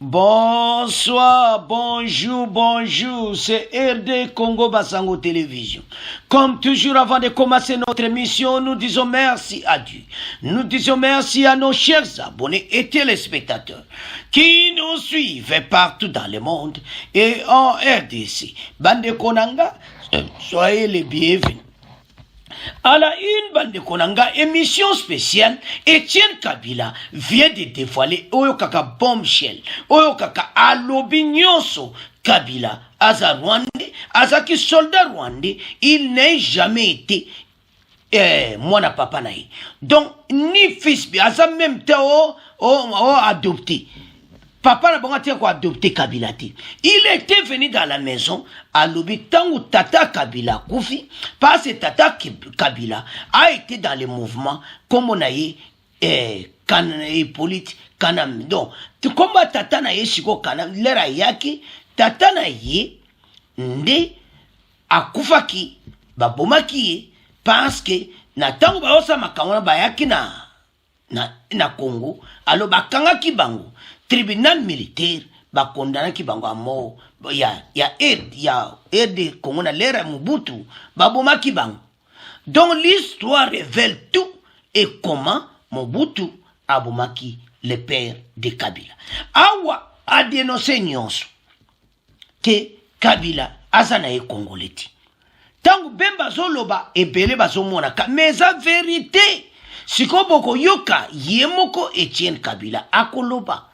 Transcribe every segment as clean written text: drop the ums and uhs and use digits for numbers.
Bonsoir, bonjour, c'est RD Congo Basango Télévision. Comme toujours, avant de commencer notre émission, nous disons merci à Dieu. Nous disons merci à nos chers abonnés et téléspectateurs qui nous suivent partout dans le monde et en RDC. Bande Konanga, soyez les bienvenus. À la une, bande Konanga, émission spéciale, Etienne Kabila vient de dévoiler Oyokaka bombshell, Oyokaka alobignoso Kabila, Aza Rwandais, Azaki soldat rwandais, il n'est jamais été mwana papa naï. Donc, ni fils, Aza même temps adopté. Papa n'a pas adopté Kabila. Il était venu dans la maison à l'habitant où Tata Kabila Koufi, parce que Tata Kabila a été dans le mouvement comme on a eu politique Kanam. Donc, comme Tata na Shiko Kanam, l'era yaki, Tata na ye, nde akufaki, babomaki, parce que na tango ba osa makamona bayaki na Congo, alors bakanga ki bango. Tribunal militaire ba condamné ki bango à mort ya RD Congo na l'ère Mobutu ba boma ki bango. Donc l'histoire révèle tout et comment Mobutu a bomaki le père de Kabila. Awa a dénoncé nyonso que Kabila azana e congolais. Tangu bemba zoloba ebele bazomona ka mais la vérité sikoboko yoka yemoko Etienne Kabila akoloba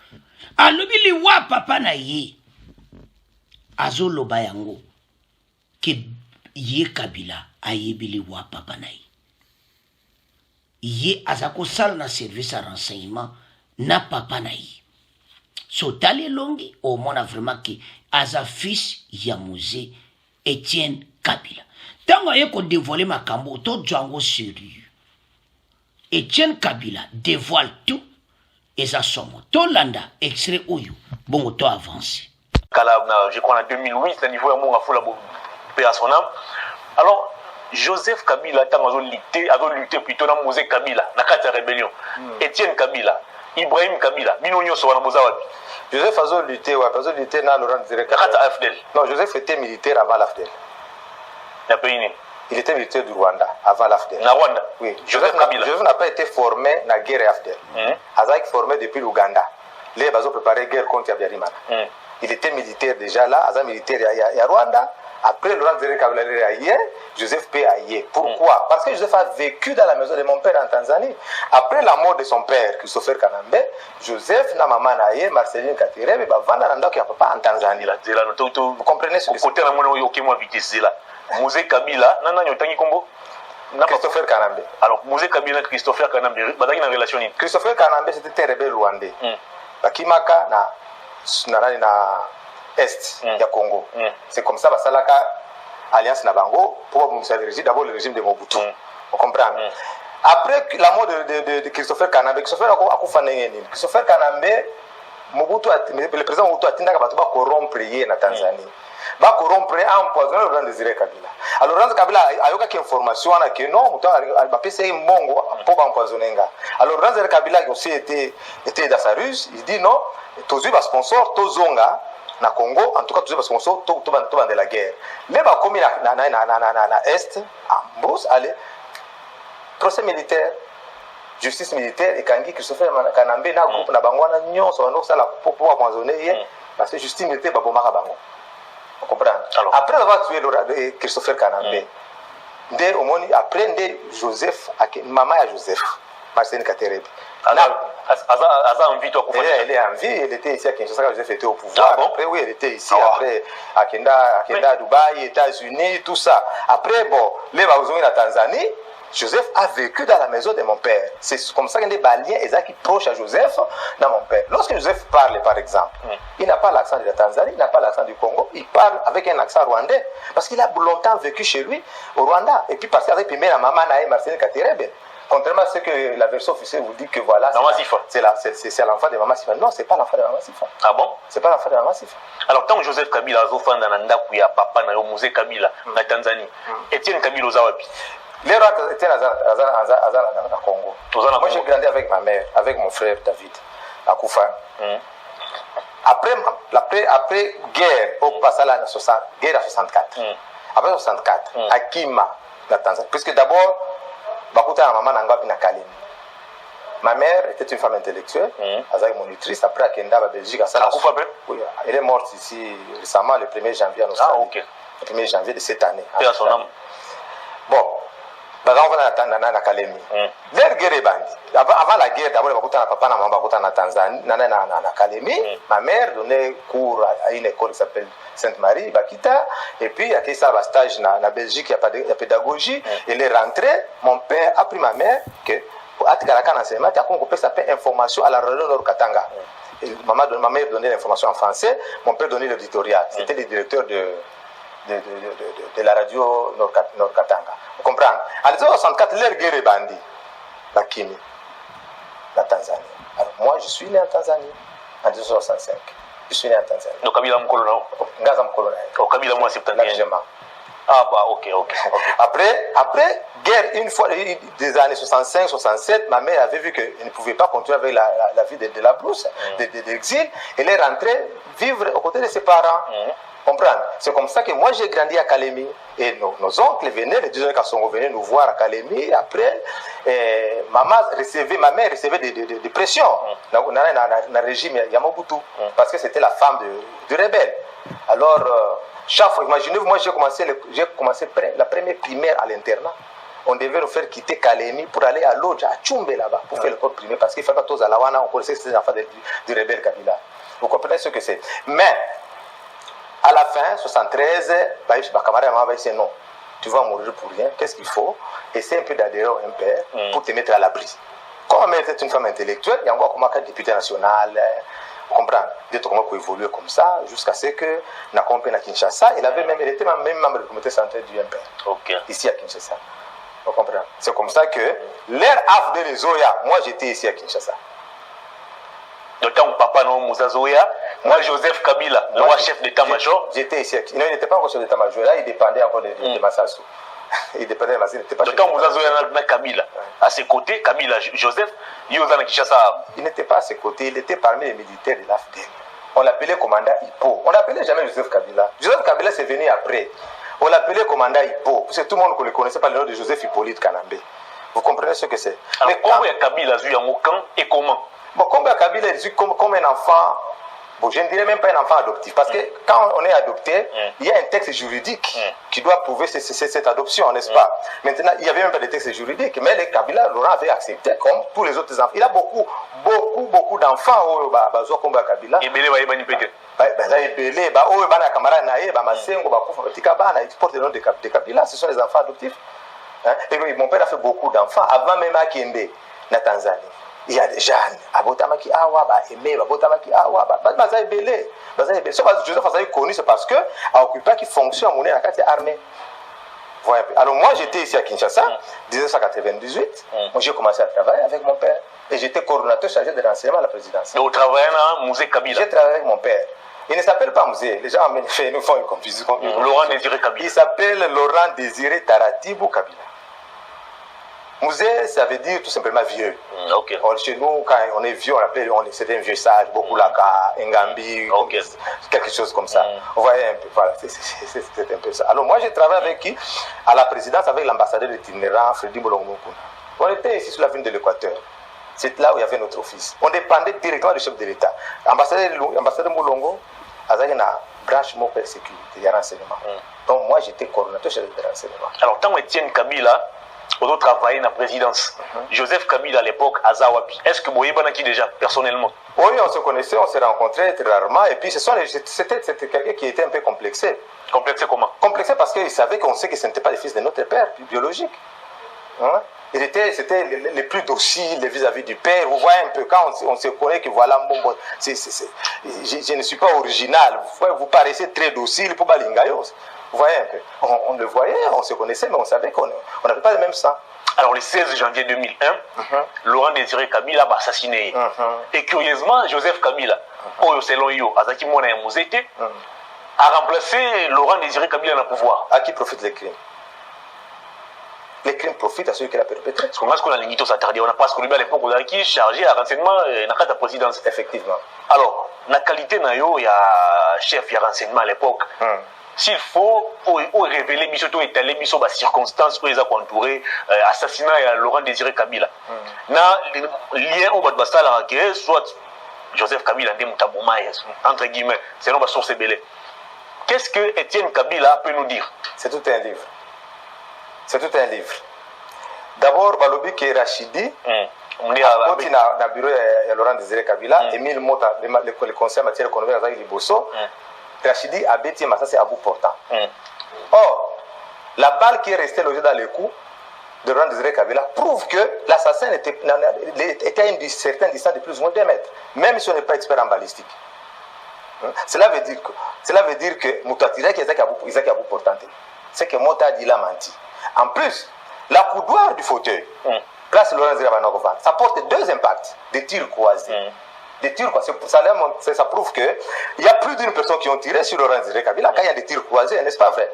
alobili wa papa na ye azoloba yango ke ye Kabila ayebili wa papa na ye azako sala na service à renseignement na papa na ye so tali longi au mona vraiment ke aza fils ya musée Etienne Kabila tango ye ko dévoiler makambo to django sérieux Etienne Kabila dévoile tout et ça somme. Tolanda, extrait Oyo, bon, to avancé. Je crois en 2008, le niveau est mon affola paix à son âme. Alors, Joseph Kabila a lutté plutôt dans Mosé Kabila, dans la rébellion. Etienne Kabila, Ibrahim Kabila, Minonio Sowana Mozawabi. Joseph a lutté, dans Laurent Direct. Non, Joseph était militaire avant l'AFDEL. Il était militaire du Rwanda avant l'AFDEL. Na Rwanda? Oui. Joseph n'a pas été formé dans la guerre AFDEL. Azak formé depuis l'Ouganda. Les ont préparé la guerre contre Habyarimana. Il était militaire déjà là, Azak militaire à Rwanda. Après Laurent Zere Kabila hier, Joseph P. Aïe. Pourquoi? Parce que Joseph a vécu dans la maison de mon père en Tanzanie. Après la mort de son père, Christopher Kanambe, Joseph, na maman Aïe, Marceline Katirebe, Vanda Nanda qui a papa en Tanzanie. Vous comprenez ce que c'est? Côté la monnaie, ok, moi, vitesse là. Mosé Kabila, nana nyotangi kombo. Christopher Kanambe. Alors, Mosé Kabila, Christopher Kanambe, badaki na relation ni. Christopher Kanambe, c'était un rebelle rwandais. Bakimaka na est du Congo. C'est comme ça, Basalaka alliance na bango pour d'abord le régime de Mobutu. Vous comprenez? Après la mort de Christopher Kanambe, Christopher Kanambe, le président Mobutu a dit qu'il va corrompre na Tanzanie. Va corrompre empoisonner Laurent Désiré Kabila. Alors Laurent Kabila a eu quelques informations que non, il va passer un bongo pour empoisonner. Alors Laurent Désiré Kabila aussi était dans sa ruse, il dit non, tous les sponsors, tous zonga na Congo, en tout cas tous les sponsors, tout de la guerre. Mais va comme na est, en Brousse, allez, procès militaire, justice militaire et Kangi Christopher Kanambe na groupe na bangwana nyon so no sala pour empoisonner parce que justice militaire ba bomaka bango. Vous comprenez? Après avoir tué Christopher Kanambe, après Joseph, maman à Joseph, Marceline Katerebe. Aza envie toi elle est en vie, elle était ici à Kinshasa, Joseph était au pouvoir. Après, oui, elle était ici, après, à Kenda, Dubaï, États-Unis, tout ça. Après, bon, les Baouzouis à Tanzanie, Joseph a vécu dans la maison de mon père. C'est comme ça qu'il y a des baliens qui proches à Joseph dans mon père. Lorsque Joseph parle, par exemple, il n'a pas l'accent de la Tanzanie, il n'a pas l'accent du Congo, il parle avec un accent rwandais. Parce qu'il a longtemps vécu chez lui, au Rwanda. Et puis, parce qu'il avait la maman Naï Marceline Katerebe. Contrairement à ce que la version officielle vous dit que voilà, c'est l'enfant de Maman Sifa. Non, c'est pas l'enfant de Maman Sifa. Ah bon? C'est pas l'enfant de Maman Sifa. Alors, tant que Joseph Kabila a fait un ndakuya papa na Mosé Kabila na Tanzanie, Etienne Kabila Ozawapi. Les rois étaient à Congo. Moi, j'ai grandi avec ma mère, avec mon frère David, à Koufa. après guerre, au passage à guerre à 64. Après 64, à Kima, la Tanzanie. Puisque d'abord, Bakuta maman Nangapi na Kalemi. Ma mère était une femme intellectuelle, elle était monitrice. Après, à Kenda, à Belgique, oui, elle est morte ici récemment, le 1er janvier en Australie. Ah, ok. Le 1er janvier de cette année. Et à son âme. Bon, on va à Kalemi. L'air guerre bandi. Avant la guerre, d'abord, Bakuta na papa, na maman, Bakuta na Tanzanie, na Kalemi. Ma mère donnait cours à une école qui s'appelle Sainte-Marie, Bakita. Et puis, il y a ça, un stage en Belgique, il y a pédagogie. Elle est rentrée. Mon père a pris ma mère que. À Tikaraka, il y a une information à la réunion Nord-Katanga. Ma mère donnait l'information en français, mon père donnait l'éditorial. C'était le directeur de la radio Nord-Katanga. Vous comprenez? En 1964, l'air guerre bandit, la Kimi, la Tanzanie. Alors, moi, je suis né en Tanzanie en 1965. Je suis né en Tanzanie. Donc, Kabila Mkolona. Gaza Mkolona. Donc, Kabila Mwa 71. Ah, bah, ok. Après, guerre, une fois, des années 65, 67, ma mère avait vu qu'elle ne pouvait pas continuer avec la vie de la brousse, de l'exil. Elle est rentrée vivre aux côtés de ses parents. Comprendre? C'est comme ça que moi j'ai grandi à Kalemi. Et nos oncles venaient, les deux oncles sont venus nous voir à Kalemi. Après, ma mère recevait des pressions dans le régime Yamobutu, parce que c'était la femme du rebelle. Alors, chaque fois, imaginez-vous, moi j'ai commencé la première primaire à l'internat. On devait nous faire quitter Kalemi pour aller à Lodge, à Tchumbe là-bas, pour faire l'école primaire, parce qu'il ne fallait pas tous à Lawana, on connaissait ces enfants du rebelle Kabila. Vous comprenez ce que c'est? Mais, à la fin, 73, ma camarade m'a dit non, tu vas mourir pour rien, qu'est-ce qu'il faut? Essaye un peu d'adhérer au MPR pour te mettre à l'abri. Comme ma mère était une femme intellectuelle, il y a encore comme député national. Comprendre, comment évoluer comme ça jusqu'à ce que na compé na Kinshasa, elle était même membre du comité central du MPR. Ici à Kinshasa. Vous comprenez? C'est comme ça que l'air af de Zoya, moi j'étais ici à Kinshasa. Donc tant papa non Moussa Zoya, moi Joseph Kabila, le roi chef d'état-major. J'étais ici. Non, il n'était pas encore chef d'état-major. Là, il dépendait encore de Massassou. Il dépendait de Massassou. Il n'était pas. Donc quand Moussa Zoya na Kabila, à ses côtés, Kabila Joseph, Yozana Kinshasa. Il n'était pas à ses côtés, il était parmi les militaires de l'AFDEL. On l'appelait commandant Hippo. On l'appelait jamais Joseph Kabila. Joseph Kabila, c'est venu après. On l'appelait commandant Hippo. Parce que tout le monde ne le connaissait pas le nom de Joseph Hippolyte Kanambe. Vous comprenez ce que c'est? Alors, comment Kabila a vu un camp et comment? Bon, comme Kabila est vu comme un enfant, bon, je ne dirais même pas un enfant adoptif, parce que quand on est adopté, il y a un texte juridique qui doit prouver cette adoption, n'est-ce pas? Maintenant, il n'y avait même pas de texte juridique, mais le Kabila, Laurent avait accepté comme tous les autres enfants. Il a beaucoup d'enfants au Bazokomba Kabila. Et Belé va y manipéter. De Kabila, ce sont les enfants adoptifs. Et mon père a fait beaucoup d'enfants avant même à Kende, na Tanzanie. Il y a des jeunes, Abotamaki Awa, Aimé, Abotamaki Awa, Bazaï Belé. Joseph Azaï connu, c'est parce qu'il a occupé qui fonctionne à mon armée. Voilà. Alors moi j'étais ici à Kinshasa, 1998, j'ai commencé à travailler avec mon père. Et j'étais coordonnateur chargé de renseignement à la présidence. Et vous travaillez dans Musée Kabila? J'ai travaillé avec mon père. Il ne s'appelle pas Musée, les gens nous font une confusion. Laurent Désiré Kabila. Il s'appelle Laurent Désiré Taratibou Kabila. Musée, ça veut dire tout simplement vieux. Chez nous, quand on est vieux, c'était un vieux sage, beaucoup Laka, Ngambi, quelque chose comme ça. Vous voyez un peu, voilà, c'est un peu ça. Alors moi, j'ai travaillé avec qui? À la présidence, avec l'ambassadeur itinérant, Freddy Moulongo. On était ici sur la ville de l'Équateur. C'est là où il y avait notre office. On dépendait directement du chef de l'État. Ambassadeur Moulongo, avec une branche Mopel Sécurité, et renseignement. Donc moi, j'étais coordonnateur chef de renseignement. Alors, tant Étienne Kabila, on a travaillé dans la présidence. Joseph Kabila à l'époque, à Zawapi. Est-ce que Boye Banaki déjà, personnellement? Oui, on se connaissait, on s'est rencontrés très rarement. Et puis, c'était quelqu'un qui était un peu complexé. Complexé comment? Complexé parce qu'il savait qu'on sait que ce n'était pas le fils de notre père biologique. C'était les plus dociles vis-à-vis du père. Vous voyez un peu, quand on se connaît que voilà, je ne suis pas original. Vous paraissez très docile pour Balingayos. Vous voyez un peu. On le voyait, on se connaissait, mais on savait qu'on n'avait pas le même sang. Alors, le 16 janvier 2001, Laurent Désiré Kabila a assassiné. Et curieusement, Joseph Kabila, selon Yo, Azaki Mona Mouzete, a remplacé Laurent Désiré Kabila dans le pouvoir. À qui profitent les crimes? Les crimes profitent à ceux qui l'ont perpétré. Parce qu'on a l'ingito s'attarder. On a pas ce qu'on à l'époque, on a qui chargé à renseignement dans la présidence. Effectivement. Alors, la qualité na yo ya chef ya renseignement à l'époque s'il faut révéler biso to étaler biso ba circonstances où ils ont entouré assassinat ya Laurent Désiré Kabila na lien au bat basala que soit Joseph Kabila ndé mutaboma entre guillemets selon ba source belé. Qu'est-ce que Étienne Kabila peut nous dire? C'est tout un livre. C'est tout un livre. D'abord balobi ke Rachidi Koti na bureau ya Laurent Désiré Kabila, Emile Mota, le conseil en matière économique avec Liboso, Rachidi a bêti Massassi à bout portant. Or, la balle qui est restée logée dans le cou de Laurent Désiré Kabila prouve que l'assassin était à une certaine distance de plus ou moins 2 mètres, même si on n'est pas expert en balistique. Cela veut dire que Moutatira qui est à bout portant, c'est que Mota dit la menti. En plus, la coudoir du fauteuil, place Laurent Désiré Kabila, ça porte 2 impacts, des tirs croisés. Des tirs croisés, ça prouve qu'il y a plus d'une personne qui ont tiré sur Laurent Désiré Kabila quand il y a des tirs croisés, n'est-ce pas vrai?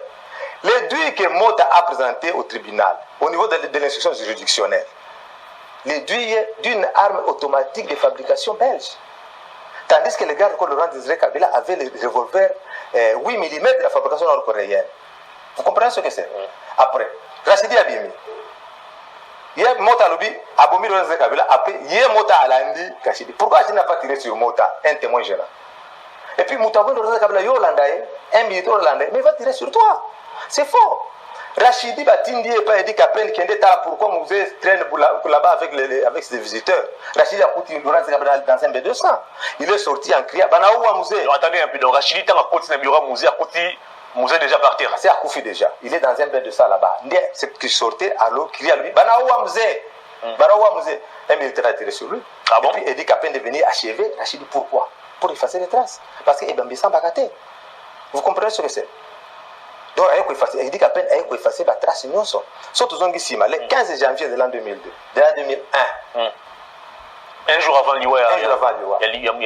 Les deuils que Mota a présentés au tribunal, au niveau de l'instruction juridictionnelle, les deuils d'une arme automatique de fabrication belge. Tandis que le gars de Laurent Désiré Kabila avait le revolver 8 mm de la fabrication nord-coréenne. Vous comprenez ce que c'est? Après, Rachidi Abimi. Hier, Mota Lobi, Abomi Laurent Désiré Kabila, après, hier, Mota Alandi, Rachidi. Pourquoi Rachidi n'a pas tiré sur Mota, un témoin gênant? Et puis, Moutabou Laurent Désiré Kabila, Yolandais, un militaire hollandais, mais il va tirer sur toi. C'est faux. Rachidi Batindi et pas Edi Kapen qui est là, pourquoi Mouzé traîne pour là-bas avec ses visiteurs. Rachidi a coûté Laurent Désiré Kabila dans un B200. Il est sorti en criant, Banaoua Mouzé. Attendez un peu, donc Rachidi, tant à côté de bureau Mouzé, à côté. Mouzé déjà parti. C'est à Koufi déjà. Il est dans un bain de ça là-bas. C'est qui sortait à l'eau, criait à lui, Banaoua Mouzé. Banaoua Mouzé. Un militaire a tiré sur lui. Ah bon? Et puis Edi Kapen est venu achever. Rachidi, pourquoi? Pour effacer les traces. Parce qu'il est Bambissan Bagaté. Vous comprenez ce que c'est? Donc, il dit qu'à peine il effacer la trace de surtout le 15 janvier de l'an 2002, de l'an 2001. Un jour avant l'Iwa. Un jour avant l'Iwa.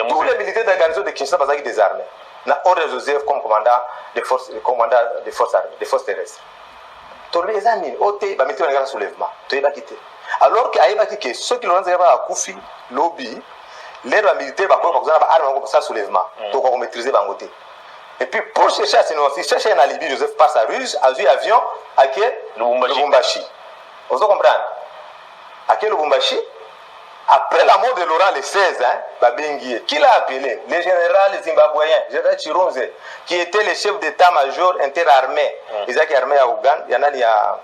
Tous les militaires de la garnison de Kinshasa sont désarmés. Na ordre Joseph comme commandant des forces terrestres. Tous les amis, ils ont mis un soulèvement. Alors que ceux qui l'ont dit à Koufi, lobby, les militaires ont armes pour ça soulèvement. Donc on maîtriser Bangoté. Et puis pour chercher à chercher un alibi, Joseph passe à Ruse, a vu avion à Lubumbashi. Vous comprenez? À Lubumbashi, après la mort de Laurent le 16, qui l'a appelé? Le général zimbabwéen, général Chironze, qui était le chef d'état-major interarmé. Ils ont armé à Ouganda, il y en a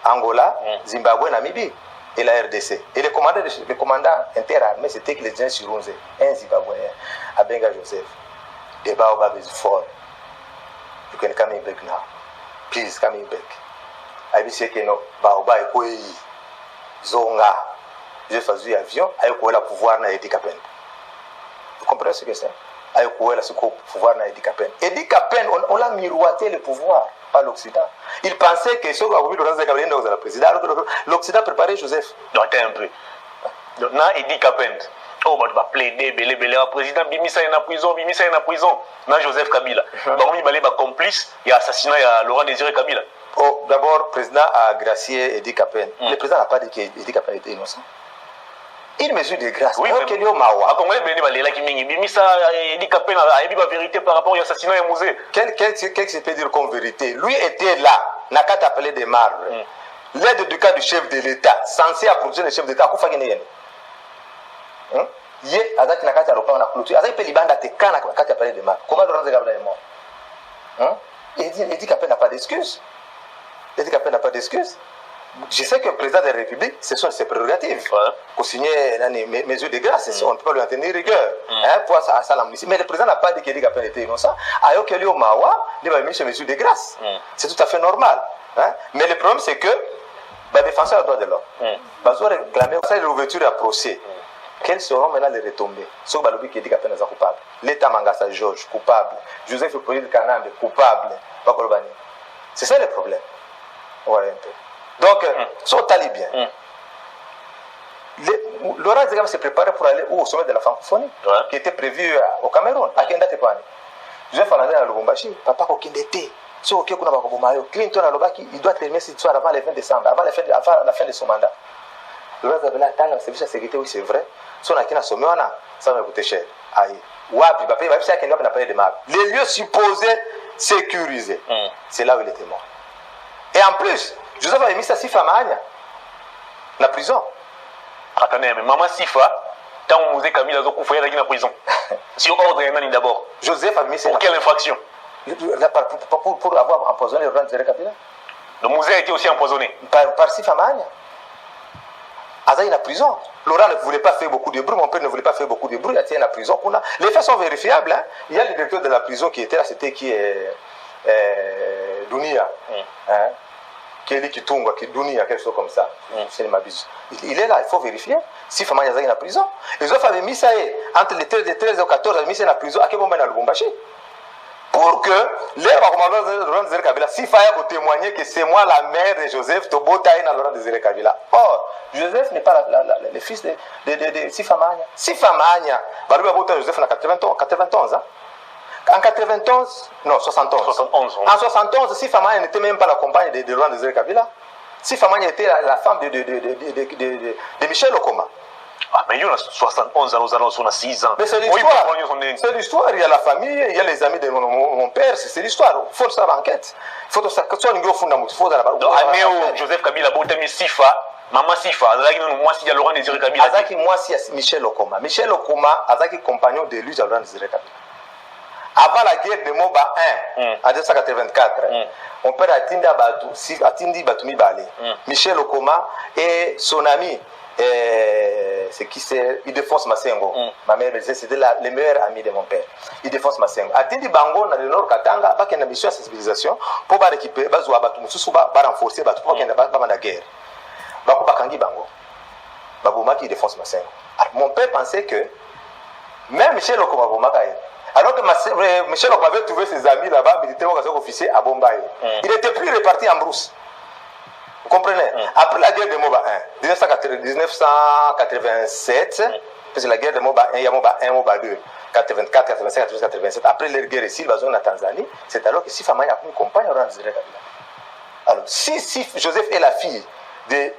Angola, Zimbabwe, Namibie et la RDC. Et le commandant interarmé, c'était le général Chironze, un zimbabwéen, à Benga Joseph. The baobab is fall. You can come back now. Please come back. I will say que no baobab est quoi? Zonga. J'ai fait avion. Aïe quoi le pouvoir na Edi Kapen. Vous comprenez ce que c'est? Aïe quoi le pouvoir na Edi Kapen. Edi Kapen, on l'a miroité le pouvoir par l'Occident. Il pensait que ceux qui ont vu Laurent Désiré Kabila dans le président, l'Occident préparait Joseph. Non, attends un peu. Donc, na Edi Kapen. Oh, bah, tu vas plaider, belé, président, Bimisa est en prison, na Joseph Kabila. Bah, on va complice, il y a assassinat, il y a Laurent Désiré Kabila. Oh, d'abord, le président a gracié Edi Kapen. Le président n'a pas dit qu'Edi Kapen était innocent. Une mesure de grâce. Oui, mais il y a Bimisa, Edi Kapen a dit la vérité par rapport à l'assassinat de Mouzé. Qu'est-ce que ça peut dire comme vérité? Lui était là, n'a qu'à t'appeler des marbres. L'aide du cas du chef de l'État, censé approcher le chef d'État, à Koufagénéen. Yé, Azaki Nakati a repris la clôture. Azaki Pelibanda te kana Nakati a parlé de mal. Comment Laurent Désiré Kabila est mort? Il dit qu'Apen n'a pas d'excuse. Il dit qu'Apen n'a pas d'excuse. Je sais que le président de la République, ce sont ses prérogatives. Pour signer des mesures de grâce, on ne peut pas lui en tenir rigueur. Pour ça, mais le président n'a pas dit qu'il qu'Apen était innocent. Ayo Kelly Mawa, il a mis ces mesures de grâce. C'est tout à fait normal. Mais le problème, c'est que le défenseur des droits de l'homme va réclamer l'ouverture à procès. Quelles seront maintenant les retombées? Ceux qui disent qu'Apen est coupable. L'État Mangasa Georges, coupable. Joseph Hippolyte Kanambe, coupable. C'est ça le problème. Ouais, un peu. Donc, sur Talibien, Laurent Désiré Kabila s'est préparé pour aller au sommet de la francophonie, qui était prévu au Cameroun, à Kenda Tepani. Joseph Hollande à Lubumbashi, papa Kokindete, sur Oké Kuna Bakobomayo, Clinton à Lobaki, il doit terminer cette histoire avant le 20 décembre, avant la fin de son mandat. Laurent Désiré Kabila, dans le service de sécurité, oui, c'est vrai. Son Akina Somewana, ça va me coûter cher. Aïe. Wapi, n'a pas de marque. Les lieux supposés sécurisés. C'est là où il était mort. Et en plus, Joseph avait mis sa Sifa Mahania. La prison. Attendez, mais maman Sifa, quand on musée Camille Azo Koufa, il est en prison. Si on ordre un d'abord. Joseph a mis sa. Pour quelle infraction? Pour avoir empoisonné le roi de Zéré Kabila. Le musée a été aussi empoisonné. Par Sifa Mahania. Azaï la prison. Laurent ne voulait pas faire beaucoup de bruit, mon père ne voulait pas faire beaucoup de bruit, il a la prison. Les faits sont vérifiables. Hein. Il y a le directeur de la prison qui était là, c'était qui est Dunia. Hein. Kelly Kitunga, Dunia, quelque chose comme ça. Il est là, il faut vérifier. Si Fama Yazaï la prison. Les autres avaient mis ça entre les 13 et 14, ils avaient mis ça dans la prison à Kebomba dans le Lubumbashi. Pour que les recommandants de Laurent Désiré Kabila, si Faya pour témoigner que c'est moi la mère de Joseph, Tobotaï dans Laurent Désiré Kabila. Or, Joseph n'est pas le fils de Sifa Mahania. Sifa Mahania, Joseph en 91. Hein? En 91, non, 71. En 71, Sifa Mahania n'était même pas la compagne de Laurent Désiré Kabila. Sifa Mahania était la femme de Michel Okoma. Ah, mais il y a 71 ans, nous allons sur 6 ans. Mais c'est l'histoire. C'est l'histoire. Il y a la famille, il y a les amis de mon père. C'est l'histoire. Il faut faire l'enquête. Il faut que ça soit un gros fondament. Il faut que Joseph Kabila, Botami Sifa, Maman Sifa, Azaki, moi, si il y a Laurent Désiré Kabila. Azaki, moi, si il y a Michel Okoma. Michel Okoma, Azaki, compagnon de lui, Laurent Désiré Kabila. Avant la guerre de Moba 1, en 1984, mon père a Tindi Batoumi Balé. Michel Okoma et son ami. C'est qui c'est Ildefonse Masengo. Ma mère c'était les meilleurs amis de mon père. Ildefonse Masengo. Atindi Bango dans le nord Katanga, ba kena mission de sensibilisation pour ba récupérer ba zoa batu mususu ba renforcer batu pour kena ba la guerre. Ba ko bakangi Bango. Ba bomaki Ildefonse Masengo. Mon père pensait que même Michel Okoma bomaka. Alors que Michel Okoma avait trouvé ses amis là-bas, militaire officier à Bombaye. Il était plus réparti en brousse. Vous comprenez? Après la guerre de Moba 1, 1987, parce que la guerre de Moba 1, il y a Moba 1, Moba 2, 84, 85, 86, 87. Après la guerre ici, en Tanzanie, c'est alors que Sifa Mahania a une compagne Laurent Désiré Kabila. Alors, si Joseph est la fille de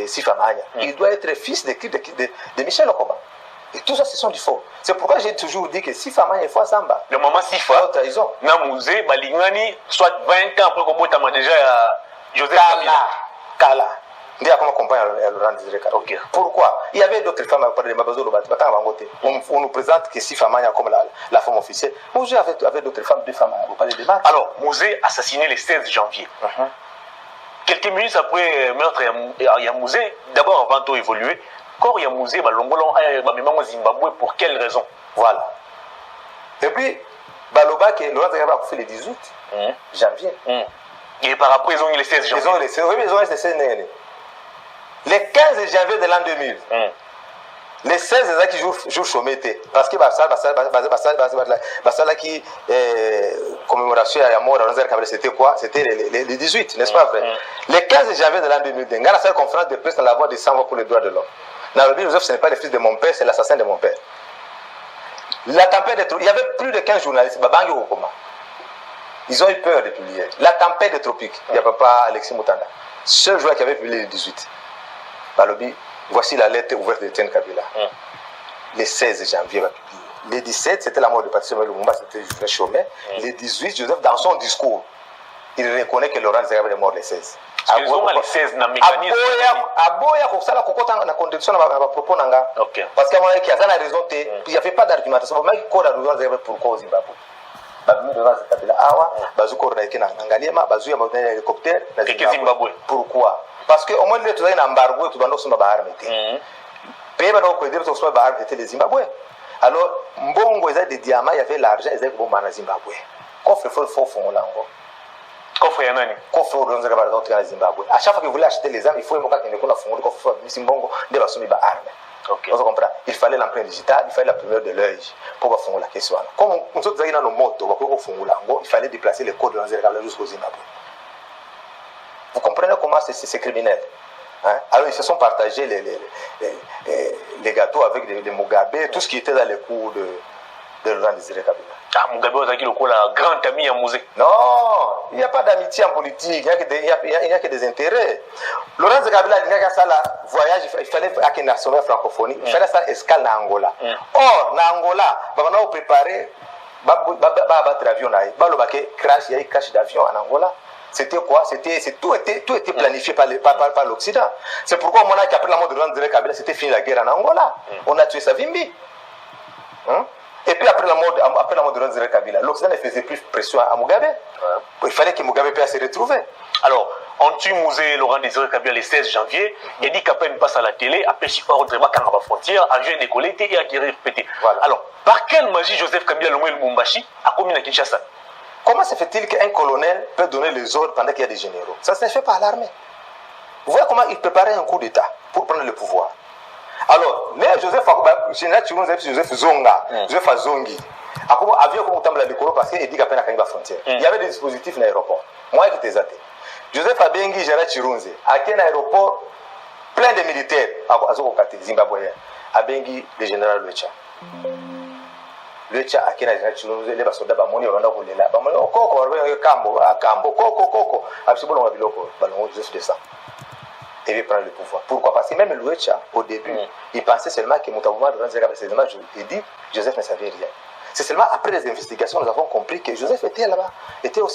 Sifa Mahania, il doit être fils de Michel Okoma. Et tout ça, ce sont du faux. C'est pourquoi j'ai toujours dit que Sifa Mahania est fois Samba. Le maman Sifa, dans le musée, Balingani, soit 20 ans après qu'on botte déjà Joseph Kabila. Kala. Il y a comment compagne Laurent Désiré Kabila. Pourquoi? Il y avait d'autres femmes à parler de Mabazo Lobat. On nous présente que Sifa Mahania comme la femme officielle. Musée avait d'autres femmes, 2 femmes à parler de Marc. Alors, Musée assassiné le 16 janvier. Quelques minutes après le meurtre, il y a Musée, d'abord avant tout évolué. Quand il y a Musée, il Zimbabwe, pour quelle raison? Voilà. Et puis, Baloba, Laurent Désiré Kabila a fait le 18 janvier. Et par après, ils ont eu le 16 janvier. Ils ont eu le 16 janvier. Le 15 janvier de l'an 2000, les 16 ans qui jouent chômé était. Parce que Bassala qui commémoration à la mort de Laurent Désiré Kabila, c'était quoi? C'était les 18, n'est-ce pas vrai? Le 15 janvier de l'an 2000, il y a une conférence de presse dans la voix des 100 pour les droits de l'homme. Nairobi Joseph, ce n'est pas le fils de mon père, c'est l'assassin de mon père. La tempête de tropique, il y avait plus de 15 journalistes, Babangi Okoma. Ils ont eu peur de publier. La tempête de tropique, il n'y a pas Alexis Moutanda. Seul joueur qui avait publié le 18. Balobi, voici la lettre ouverte de Etienne Kabila. Le 16 janvier, il va publier. Le 17, c'était la mort de Patrice Lumumba, c'était Julien Chaumet. Le 18, Joseph, dans son discours, il reconnaît que Laurent Désiré Kabila est mort le 16. Les 16 na mécanisme aboya kokosala kokota na condition na propos nanga parce que moi qui a la raison il n'y avait pas d'argumentation mais ko da raison zéro pourquoi au Zimbabwe babu de base Kabila awa bazuko na ikina ngaliema bazu ya modèle hélicoptère na Zimbabwe. Pourquoi? Parce que au moins les tuzaina embargo tu dondo soma bahar mete peba na ko dire to soma bahar mete les Zimbabwe. Alors mbongo eza de diamants, il y avait l'argent eza ko bomba na Zimbabwe coffre fort fongolango. Coffre ya nani? Coffre au Laurent Kabila dans le Zimbabwe. À chaque fois qu'il voulait acheter les armes, il faut qu'il ne connaisse pas le coffre Misimbongo de la somme armes. On comprend. Il fallait l'empreinte digitale, il fallait la première de l'œil pour faire la question. Comme nous sommes dans nos motos, il fallait déplacer les codes de Laurent Kabila jusqu'au Zimbabwe. Vous comprenez comment c'est criminel? Hein? Alors ils se sont partagés les gâteaux avec les Mugabe, tout ce qui était dans les cours de Laurent Kabila. Ah, Mugabe ozaki lokola grand ami à Mosé. Non, il n'y a pas d'amitié en politique, il n'y a que des intérêts. Laurent Kabila a dit que ça, voyage, il fallait à une nation francophonie, il fallait ça escale en Angola. Or, en Angola, on a préparé, battre l'avion, crash, il y a eu crash d'avion en Angola. C'était quoi? Tout était planifié par l'Occident. C'est pourquoi on a qu'après la mort de Laurent Kabila, c'était fini la guerre en Angola. On a tué Savimbi. Et puis après la mort de Laurent Kabila, l'Occident ne faisait plus pression à Mugabe. Il fallait que Mugabe puisse se retrouver. Alors, on tue Mosé Laurent Désiré Kabila le 16 janvier, et dit qu'après passe à la télé, après il faut rentrer à la frontière, avion décollé et à guérir pété. Voilà. Alors, par quelle magie Joseph Kabila Lomé Lubumbashi a commis à Kinshasa? Comment se fait-il qu'un colonel peut donner les ordres pendant qu'il y a des généraux? Ça se fait par l'armée. Vous voyez comment il préparait un coup d'État pour prendre le pouvoir. Alors, Joseph Zonga, Joseph Azongi, avion comme Tambla de Kolo parce qu'il dit qu'à peine à la frontière. Il y avait des dispositifs dans l'aéroport. Moi, qui étais athée. Joseph Abengi, Gérard Chirunze, à quel aéroport plein de militaires, à Zimbabwe, Abengi, le général Lucha. Lucha, à quel Gérard Chirunze, les soldats, Bamoni, on a roulé là. Bamoni, Koko, Kambo, Koko, absolument, Ballon, Joseph descend. Et il prend le pouvoir. Pourquoi? Parce que même Lucha, au début, il pensait seulement que Moutabouma, il dit Joseph ne savait rien. C'est seulement après les investigations nous avons compris que Joseph était là-bas, était au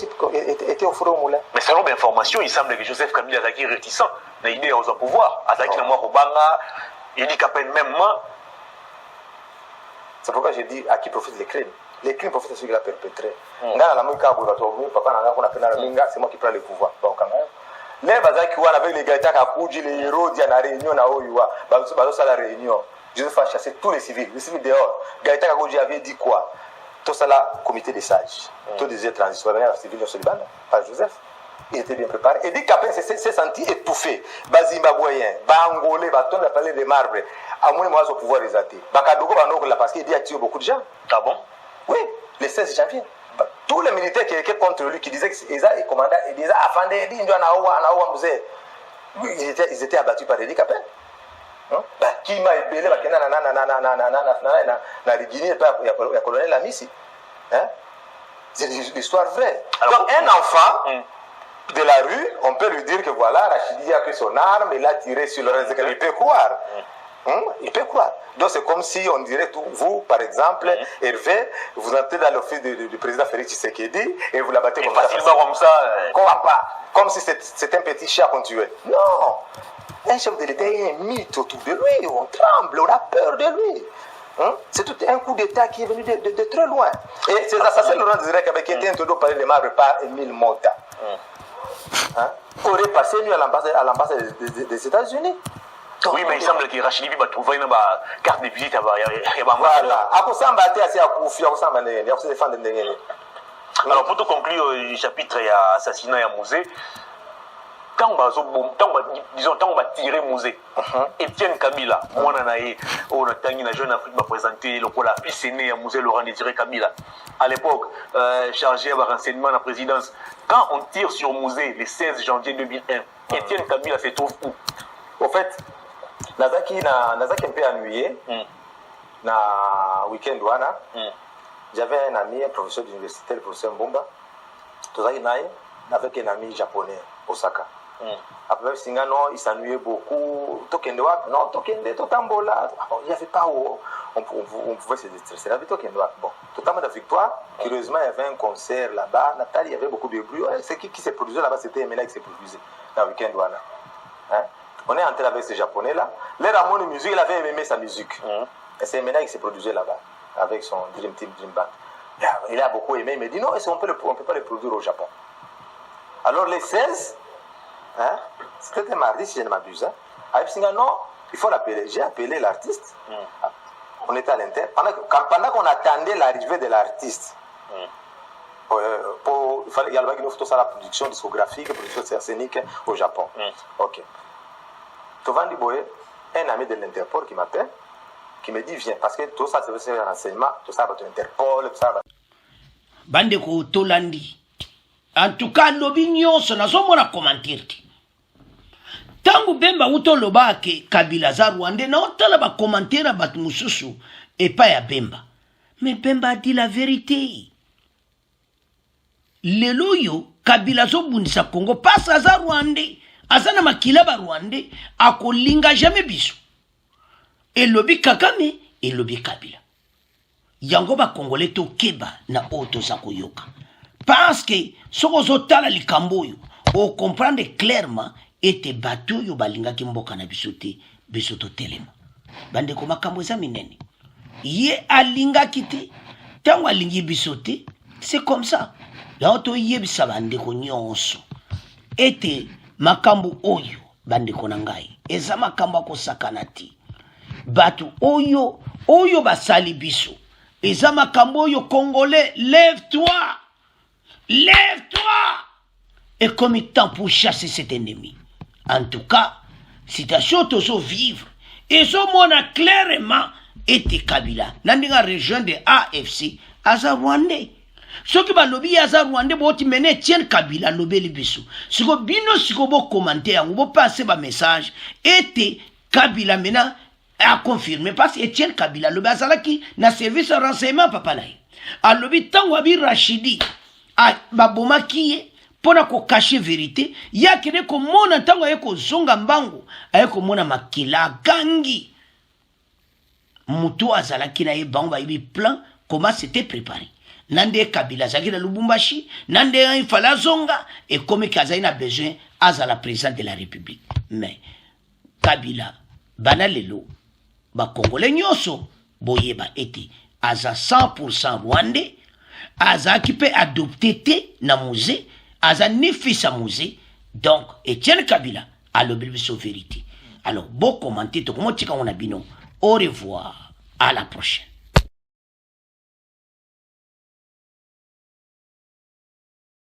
four au moulin. Mais selon l'information, il semble que Joseph Kabila est réticent à l'idée au pouvoir. Il dit qu'à peine même moi. C'est pourquoi j'ai dit à qui profitent les crimes. Les crimes profitent à celui qui l'a perpétré. C'est moi qui prends le pouvoir. Les bazar qui avec les gars qui ont les héros de la réunion à Oyua, la réunion. Joseph a chassé tous les civils dehors. Gaïta Kagoji avait dit quoi? Tout ça là, comité des sages. Tout des transitions, la civile sur Liban, par Joseph. Il était bien préparé. Et dès qu'après s'est senti étouffé, Zimbabwéen, Angolais, on a parlé de marbre, à moins moi au pouvoir des athées. Bakadogo Banok parce qu'il dit a tué beaucoup de gens. Ah bon? Oui, le 16 janvier. Tous les militaires qui étaient contre lui, qui disaient qu'ils étaient commandants, ils disaient ils étaient abattus par Eddie Capin. Qui m'a ébélé, la Guinée, le colonel Amissi. C'est l'histoire vraie. Donc, un enfant de la rue, on peut lui dire que voilà, Rachidi a pris son arme, il a tiré sur le reste. Il peut croire. Il peut croire. Donc, c'est comme si on dirait, vous, par exemple, Hervé, vous entrez dans l'office du président Félix Tshisekedi et vous l'abattez comme ça. Comme si c'était un petit chat qu'on tuait. Non! Un chef de l'État est un mythe autour de lui, on tremble, on a peur de lui. C'est tout un coup d'État qui est venu de très loin. Et ces assassins Laurent Désiré Kabila qui étaient introduits par les marbre par Émile Mota auraient passé nuit à l'ambassade des États-Unis. Oui, mais il semble que Rachidi va trouver une carte de visite à voilà. Alors, pour tout conclure le chapitre et assassinat à Mosé, tant on va tirer Mosé, Etienne Kabila, on a jeune Afrique va présenter le fils aîné à Mosé Laurent Désiré Kabila. À l'époque, chargé par renseignement à la présidence, quand on tire sur Mosé le 16 janvier 2001, Etienne Kabila se trouve où? Au fait, Nazaki un peu ennuyé, na week-end wana, j'avais un ami, un professeur d'université, le professeur Mbumba, avec un ami japonais, Osaka. Après, il s'ennuyait beaucoup. Non, Totambola. Il n'y avait pas où on pouvait se déstresser. Bon, totalement de victoire. Curieusement, il y avait un concert là-bas. Nathalie, il y avait beaucoup de bruit. Ce qui se produisait là-bas, c'était Emena qui se produisait dans le week-end. On est entré avec ce japonais-là. L'air amour de musique, il avait aimé sa musique. Et c'est Emena qui se produisait là-bas avec son Dream Team, Dream Band. Il a beaucoup aimé. Il me dit non, on ne peut pas le produire au Japon. Alors, les 16. C'était un mardi si je ne m'abuse. Non, il faut l'appeler. J'ai appelé l'artiste. On était à l'intérieur. Pendant qu'on attendait l'arrivée de l'artiste, il y a le photo la production discographique, production scénique au Japon. Ok. Tovandi Boye, un ami de l'Interpol qui m'appelle, qui me dit viens, parce que tout ça, c'est un renseignement, tout ça va être Interpol, tout ça va. Bandeko Tolandi. En tout cas, l'opinion, c'est la commentaire. Tangu Bemba utoloba ke Kabila za Rwanda na otala ba commentaire bat mususu epa ya Bemba. Mais Bemba dit la vérité. Lelo yo Kabila zo bundisa Congo passe aza Rwandais. Azana makila ba Rwandais akolinga jamais biso. Elobi Kagame, elobi Kabila. Yango ba Congolais to keba na oto za koyoka. Parce que soko zo tala likambo yo, o comprendre clairement ete bato yo balinga ki mboka na biso te, biso to telema. Bande ko makambo za minene. Ye alinga kite, tango alingi biso te, c'est comme ça. Yango yebisa bande ko nyonso. Ete makambo oyo bande ko nangai. Eza makambo ko sakanati. Batu oyo basali biso. Eza makambo oyo Congolais, lève-toi. Lève-toi. Et comme il temps pour chasser cet ennemi. En tout cas, situation toujours vivre. Et ce monde a clairement été Kabila. Nandinga région de AFC, Aza Rwandais. Ce qui va lobby Aza Rwandais, boti mene tien Kabila lobby biso. Siko bino siko bo commenter, on bo passer ba message. Était Kabila mena a confirmé parce que Etienne Kabila lobby azalaki na service de renseignement papa lai. A lobby tango abi Rachidi a baboma kiye pona ko cacher vérité ya kene ko mona tango ayeko zonga mbango ayeko mona makila gangi mutu azalaki na yebango ba ibi plan comment c'était préparé nande Kabila zaki na Lubumbashi nande ifala zonga et comme Kazaï a besoin azala président de la République mais Kabila banalelo ba Congolais nyoso boyeba ete aza 100% Rwandais aza qui peut adopter te na musée aza ni fils à musée donc Etienne Kabila a le biso vérité alors bon commenter to comment tika on a bino au revoir à la prochaine.